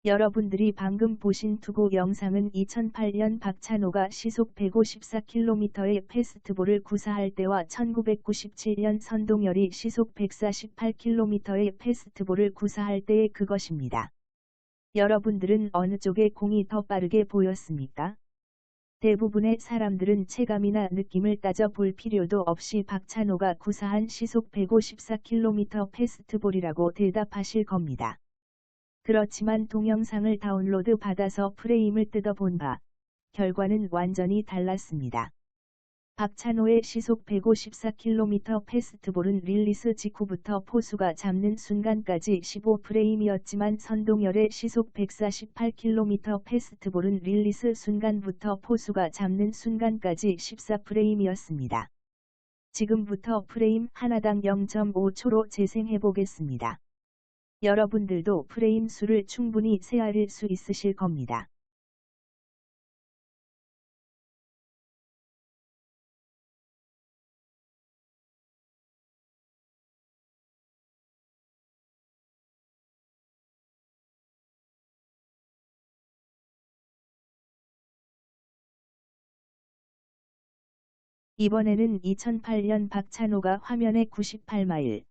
여러분들이 방금 보신 투구 영상은 2008년 박찬호가 시속 154km의 패스트볼을 구사할 때와 1997년 선동열이 시속 148km의 패스트볼을 구사할 때의 그것입니다. 여러분들은 어느 쪽에 공이 더 빠르게 보였습니까? 대부분의 사람들은 체감이나 느낌을 따져 볼 필요도 없이 박찬호가 구사한 시속 154km 패스트볼이라고 대답하실 겁니다. 그렇지만 동영상을 다운로드 받아서 프레임을 뜯어본 바, 결과는 완전히 달랐습니다. 박찬호의 시속 154km 패스트볼은 릴리스 직후부터 포수가 잡는 순간까지 15프레임이었지만 선동열의 시속 148km 패스트볼은 릴리스 순간부터 포수가 잡는 순간까지 14프레임이었습니다. 지금부터 프레임 하나당 0.5초로 재생해 보겠습니다. 여러분들도 프레임 수를 충분히 세알릴 수 있으실 겁니다. 이번에는 2008년 박찬호가 화면에 98마일,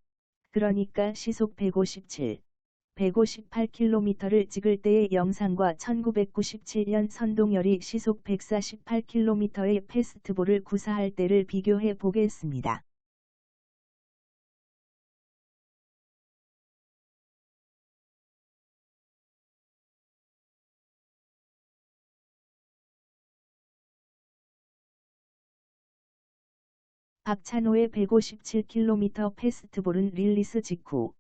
그러니까 시속 158km를 찍을 때의 영상과 1997년 선동열이 시속 148km의 패스트볼을 구사할 때를 비교해 보겠습니다. 박찬호의 157km 패스트볼은 릴리스 직후,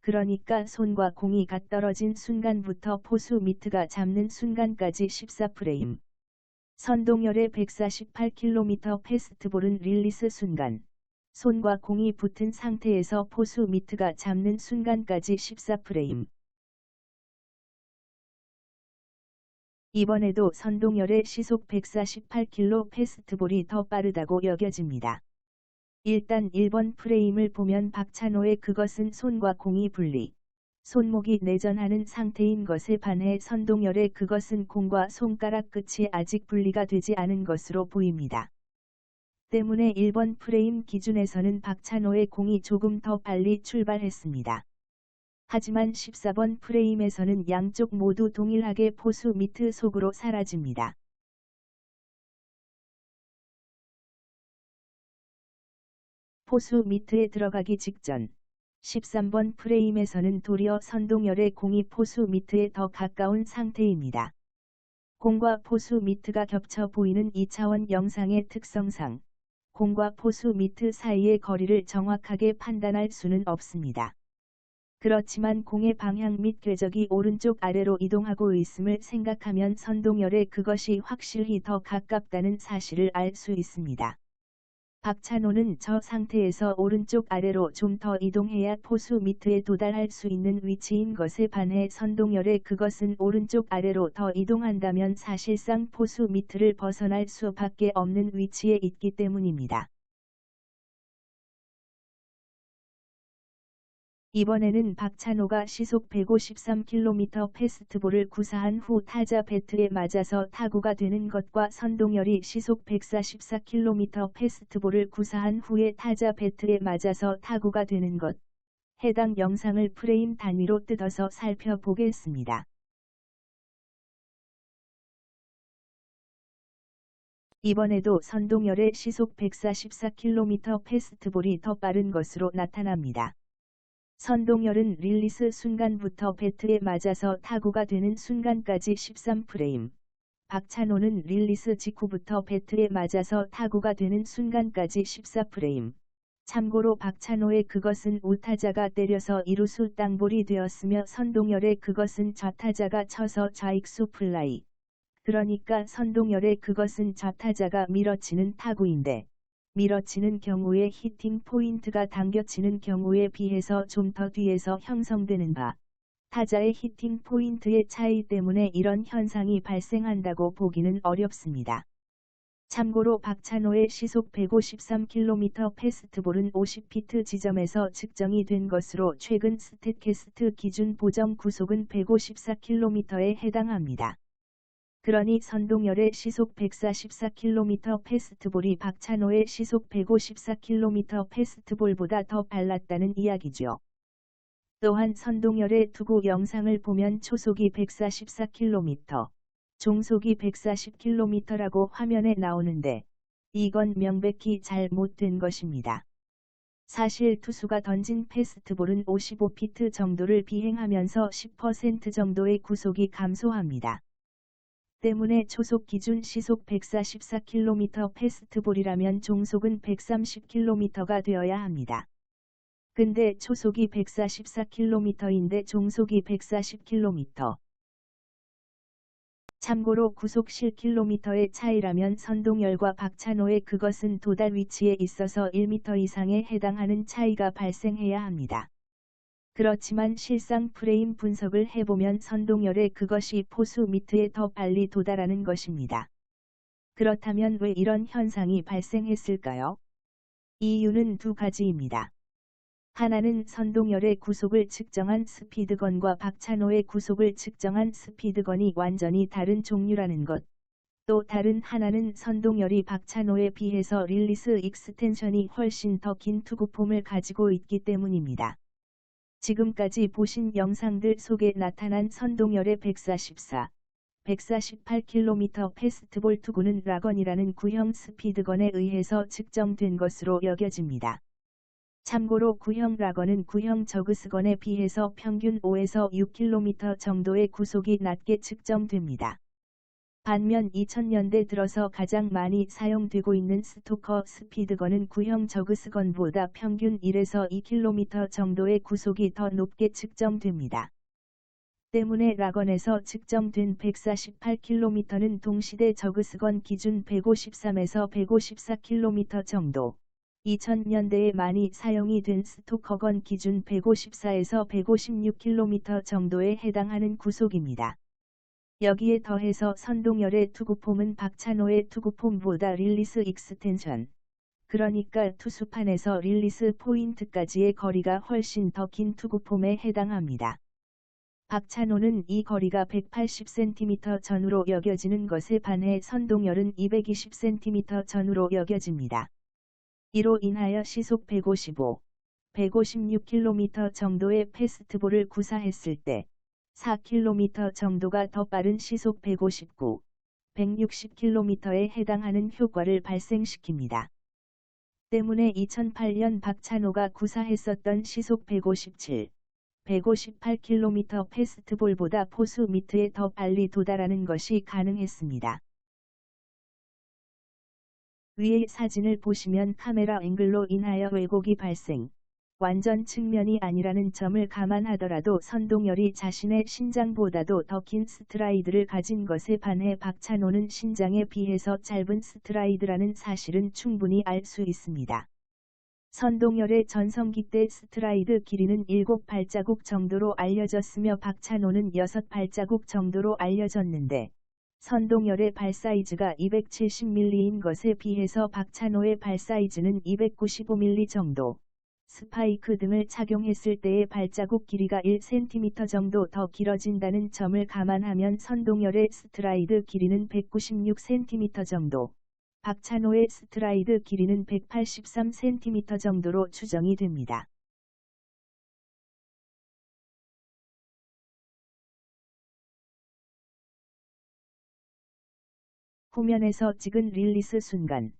그러니까 손과 공이 갓떨어진 순간부터 포수 미트가 잡는 순간까지 14프레임. 선동열의 148km 패스트볼은 릴리스 순간, 손과 공이 붙은 상태에서 포수 미트가 잡는 순간까지 14프레임. 이번에도 선동열의 시속 148km 패스트볼이 더 빠르다고 여겨집니다. 일단 1번 프레임을 보면 박찬호의 그것은 손과 공이 분리, 손목이 내전하는 상태인 것에 반해 선동열의 그것은 공과 손가락 끝이 아직 분리가 되지 않은 것으로 보입니다. 때문에 1번 프레임 기준에서는 박찬호의 공이 조금 더 빨리 출발했습니다. 하지만 14번 프레임에서는 양쪽 모두 동일하게 포수 미트 속으로 사라집니다. 포수 미트에 들어가기 직전 13번 프레임에서는 도리어 선동열의 공이 포수 미트에 더 가까운 상태입니다. 공과 포수 미트가 겹쳐 보이는 2차원 영상의 특성상 공과 포수 미트 사이의 거리를 정확하게 판단할 수는 없습니다. 그렇지만 공의 방향 및 궤적이 오른쪽 아래로 이동하고 있음을 생각하면 선동열의 그것이 확실히 더 가깝다는 사실을 알 수 있습니다. 박찬호는 저 상태에서 오른쪽 아래로 좀 더 이동해야 포수 미트에 도달할 수 있는 위치인 것에 반해 선동열의 그것은 오른쪽 아래로 더 이동한다면 사실상 포수 미트를 벗어날 수밖에 없는 위치에 있기 때문입니다. 이번에는 박찬호가 시속 153km 패스트볼을 구사한 후 타자 배트에 맞아서 타구가 되는 것과 선동열이 시속 144km 패스트볼을 구사한 후에 타자 배트에 맞아서 타구가 되는 것, 해당 영상을 프레임 단위로 뜯어서 살펴보겠습니다. 이번에도 선동열의 시속 144km 패스트볼이 더 빠른 것으로 나타납니다. 선동열은 릴리스 순간부터 배트에 맞아서 타구가 되는 순간까지 13프레임. 박찬호는 릴리스 직후부터 배트에 맞아서 타구가 되는 순간까지 14프레임. 참고로 박찬호의 그것은 우타자가 때려서 이루수 땅볼이 되었으며 선동열의 그것은 좌타자가 쳐서 좌익수 플라이. 그러니까 선동열의 그것은 좌타자가 밀어치는 타구인데, 밀어치는 경우에 히팅 포인트가 당겨치는 경우에 비해서 좀 더 뒤에서 형성되는 바, 타자의 히팅 포인트의 차이 때문에 이런 현상이 발생한다고 보기는 어렵습니다. 참고로 박찬호의 시속 153km 패스트볼은 50피트 지점에서 측정이 된 것으로 최근 스탯캐스트 기준 보정 구속은 154km에 해당합니다. 그러니 선동열의 시속 144km 패스트볼이 박찬호의 시속 154km 패스트볼보다 더 빨랐다는 이야기죠. 또한 선동열의 투구 영상을 보면 초속이 144km, 종속이 140km라고 화면에 나오는데 이건 명백히 잘못된 것입니다. 사실 투수가 던진 패스트볼은 55피트 정도를 비행하면서 10% 정도의 구속이 감소합니다. 때문에 초속 기준 시속 144km 패스트볼이라면 종속은 130km가 되어야 합니다. 근데 초속이 144km인데 종속이 140km. 참고로 구속 실킬로미터의 차이라면 선동열과 박찬호의 그것은 도달 위치에 있어서 1m 이상에 해당하는 차이가 발생해야 합니다. 그렇지만 실상 프레임 분석을 해보면 선동열의 그것이 포수 미트에 더 빨리 도달하는 것입니다. 그렇다면 왜 이런 현상이 발생했을까요? 이유는 두 가지입니다. 하나는 선동열의 구속을 측정한 스피드건과 박찬호의 구속을 측정한 스피드건이 완전히 다른 종류라는 것. 또 다른 하나는 선동열이 박찬호에 비해서 릴리스 익스텐션이 훨씬 더 긴 투구폼을 가지고 있기 때문입니다. 지금까지 보신 영상들 속에 나타난 선동열의 148km 패스트볼 투구는 라건이라는 구형 스피드건에 의해서 측정된 것으로 여겨집니다. 참고로 구형 라건은 구형 저그스건에 비해서 평균 5에서 6km 정도의 구속이 낮게 측정됩니다. 반면 2000년대 들어서 가장 많이 사용되고 있는 스토커 스피드건은 구형 저그스건보다 평균 1에서 2km 정도의 구속이 더 높게 측정됩니다. 때문에 라건에서 측정된 148km는 동시대 저그스건 기준 153에서 154km 정도, 2000년대에 많이 사용이 된 스토커건 기준 154에서 156km 정도에 해당하는 구속입니다. 여기에 더해서 선동열의 투구폼은 박찬호의 투구폼보다 릴리스 익스텐션, 그러니까 투수판에서 릴리스 포인트까지의 거리가 훨씬 더 긴 투구폼에 해당합니다. 박찬호는 이 거리가 180cm 전후로 여겨지는 것에 반해 선동열은 220cm 전후로 여겨집니다. 이로 인하여 시속 155, 156km 정도의 패스트볼을 구사했을 때 4km 정도가 더 빠른 시속 159, 160km에 해당하는 효과를 발생시킵니다. 때문에 2008년 박찬호가 구사했었던 시속 157, 158km 패스트볼보다 포수 미트에 더 빨리 도달하는 것이 가능했습니다. 위의 사진을 보시면 카메라 앵글로 인하여 왜곡이 발생, 완전 측면이 아니라는 점을 감안하더라도 선동열이 자신의 신장보다도 더 긴 스트라이드를 가진 것에 반해 박찬호는 신장에 비해서 짧은 스트라이드라는 사실은 충분히 알 수 있습니다. 선동열의 전성기 때 스트라이드 길이는 7발자국 정도로 알려졌으며 박찬호는 6발자국 정도로 알려졌는데, 선동열의 발 사이즈가 270mm인 것에 비해서 박찬호의 발 사이즈는 295mm 정도, 스파이크 등을 착용했을 때의 발자국 길이가 1cm 정도 더 길어진다는 점을 감안하면 선동열의 스트라이드 길이는 196cm 정도, 박찬호의 스트라이드 길이는 183cm 정도로 추정이 됩니다. 후면에서 찍은 릴리스 순간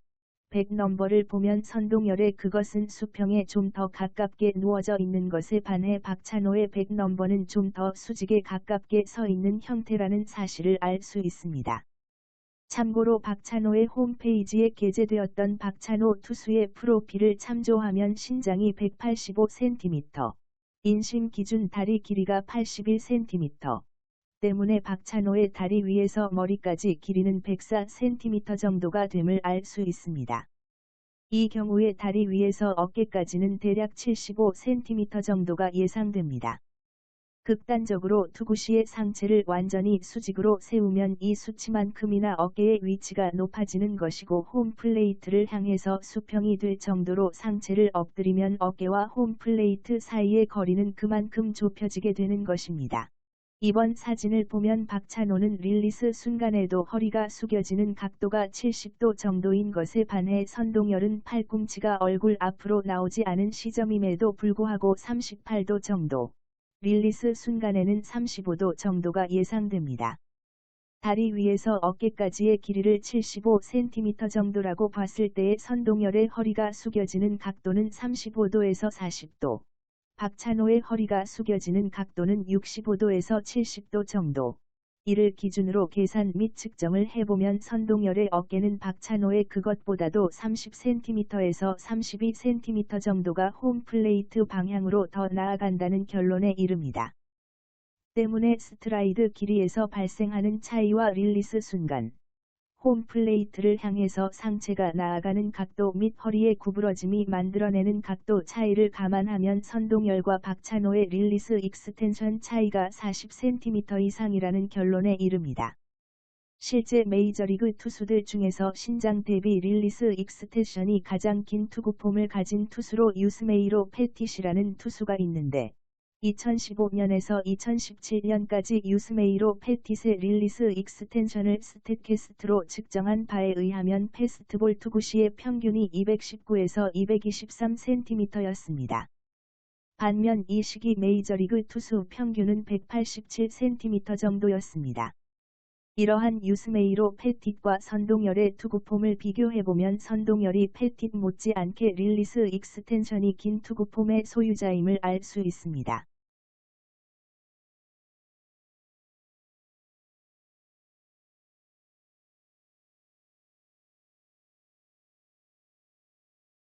100 넘버를 보면 선동열의 그것은 수평에 좀 더 가깝게 누워져 있는 것에 반해 박찬호의 100 넘버는 좀 더 수직에 가깝게 서 있는 형태라는 사실을 알 수 있습니다. 참고로 박찬호의 홈페이지에 게재되었던 박찬호 투수의 프로필을 참조하면 신장이 185cm, 인심 기준 다리 길이가 81cm, 때문에 박찬호의 다리 위에서 머리까지 길이는 104cm 정도가 됨을 알 수 있습니다. 이 경우에 다리 위에서 어깨까지는 대략 75cm 정도가 예상됩니다. 극단적으로 투구 시의 상체를 완전히 수직으로 세우면 이 수치만큼이나 어깨의 위치가 높아지는 것이고 홈플레이트를 향해서 수평이 될 정도로 상체를 엎드리면 어깨와 홈플레이트 사이의 거리는 그만큼 좁혀지게 되는 것입니다. 이번 사진을 보면 박찬호는 릴리스 순간에도 허리가 숙여지는 각도가 70도 정도인 것에 반해 선동열은 팔꿈치가 얼굴 앞으로 나오지 않은 시점임에도 불구하고 38도 정도. 릴리스 순간에는 35도 정도가 예상됩니다. 다리 위에서 어깨까지의 길이를 75cm 정도라고 봤을 때의 선동열의 허리가 숙여지는 각도는 35도에서 40도. 박찬호의 허리가 숙여지는 각도는 65도에서 70도 정도. 이를 기준으로 계산 및 측정을 해보면 선동열의 어깨는 박찬호의 그것보다도 30cm에서 32cm 정도가 홈플레이트 방향으로 더 나아간다는 결론에 이릅니다. 때문에 스트라이드 길이에서 발생하는 차이와 릴리스 순간, 홈플레이트를 향해서 상체가 나아가는 각도 및 허리의 구부러짐이 만들어내는 각도 차이를 감안하면 선동열과 박찬호의 릴리스 익스텐션 차이가 40cm 이상이라는 결론에 이릅니다. 실제 메이저리그 투수들 중에서 신장 대비 릴리스 익스텐션이 가장 긴 투구폼을 가진 투수로 유스메이로 패티시라는 투수가 있는데 2015년에서 2017년까지 유스메이로 패티스의 릴리스 익스텐션을 스탯캐스트로 측정한 바에 의하면 패스트볼 투구 시의 평균이 219에서 223cm였습니다. 반면 이 시기 메이저리그 투수 평균은 187cm 정도였습니다. 이러한 유스메이로 패킷과 선동열의 투구폼을 비교해보면 선동열이 패킷 못지않게 릴리스 익스텐션이 긴 투구폼의 소유자임을 알 수 있습니다.